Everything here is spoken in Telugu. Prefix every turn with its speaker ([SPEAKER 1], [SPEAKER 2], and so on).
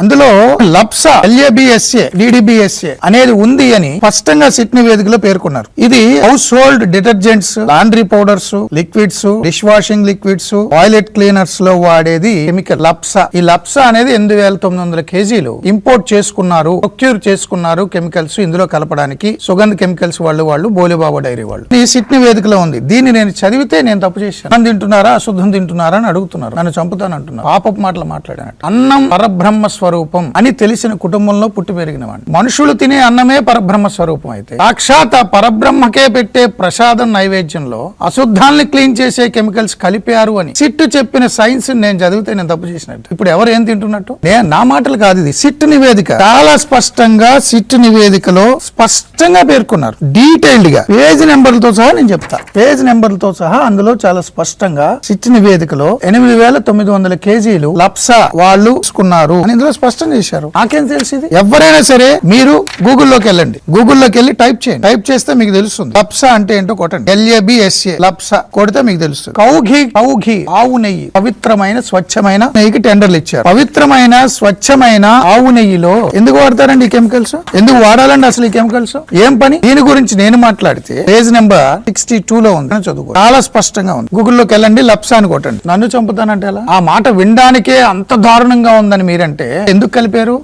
[SPEAKER 1] అందులో లప్సా LABSA DDBSA అనేది ఉంది అని స్పష్టంగా సిట్ నివేదికలో పేర్కొన్నారు. ఇది house hold detergents, laundry powders, liquids, dish washing liquids, toilet cleaners లో వాడేది కెమికల్ లప్సా. ఈ లప్సా అనేది 8,900 కేజీలు ఇంపోర్ట్ చేసుకున్నారు, ప్రొక్యూర్ చేసుకున్నారు కెమికల్స్ ఇందులో కలపడానికి. సుగంధ కెమికల్స్ వాళ్ళు బోలిబాబా డైరీ వాళ్ళు. ఈ సిట్ నివేదికలో ఉంది. దీన్ని నేను చదివితే నేను తప్పు చేశాను. అన్నం తింటున్నారా అశుద్ధం తింటున్నారా అని అడుగుతున్నారు. నన్ను చంపుతానంటున్నారు. పాపపు మాటలు మాట్లాడానట్టు. అన్నం పరబ్రహ్మ స్వరూపం అని తెలిసిన కుటుంబంలో పుట్టి పెరిగిన వాడిని. మనుషులు తినే అన్నమే పరబ్రహ్మ స్వరూపం అయితే సాక్షాత్ ఆ పరబ్రహ్మకే పెట్టే ప్రసాదం నైవేద్యంలో అశుద్ధాన్ని క్లీన్ చేసే కెమికల్స్ కలిపారు అని సిట్ చెప్పిన సైన్స్ నేను చదివితే నేను తప్పు చేసినట్టు. ఇప్పుడు ఎవరు ఏం తింటున్నట్టు? నా మాటలు కాదు, ఇది సిట్ నివేదిక. చాలా స్పష్టంగా సిట్ నివేదికలో స్పష్టంగా పేర్కొన్నారు. డీటెయిల్డ్ గా పేజ్ నెంబర్లతో సహా నేను చెప్తా. పేజ్ నెంబర్లతో సహా అందులో చాలా స్పష్టంగా సిట్ నివేదికలో 8,900 కేజీలు లప్సా వాళ్ళు తీసుకున్నారు అని ఇందులో స్పష్టం చేశారు. నాకేం తెలిసింది? ఎవరైనా సరే మీరు గూగుల్లోకి వెళ్ళండి, గూగుల్లోకి వెళ్ళి టైప్ చేయండి. టైప్ చేస్తే మీకు తెలుస్తుంది లప్సా అంటే ఏంటో కొట్టండి. LABSA లప్సా కొడితే మీకు తెలుస్తుంది. కౌఘి ఆవు నెయ్యి, పవిత్రమైన స్వచ్ఛమైన నెయ్యికి టెండర్లు ఇచ్చారు. పవిత్రమైన స్వచ్ఛమైన ఆవు నెయ్యిలో ఎందుకు వాడతారండి ఈ కెమికల్స్? ఎందుకు వాడాలండి అసలు ఈ కెమికల్స్? ఏం పని? దీని గురించి నేను మాట్లాడితే పేజ్ నెంబర్ 62 లో ఉంది, చదువుకో. చాలా స్పష్టంగా ఉంది. గూగుల్లోకి వెళ్ళండి, లప్సా అని కొట్టండి. నన్ను చంపుతానంటే ఎలా? ఆ మాట వినడానికే అంత దారుణంగా ఉందని మీరంటే ఎందుకు కలిపారు?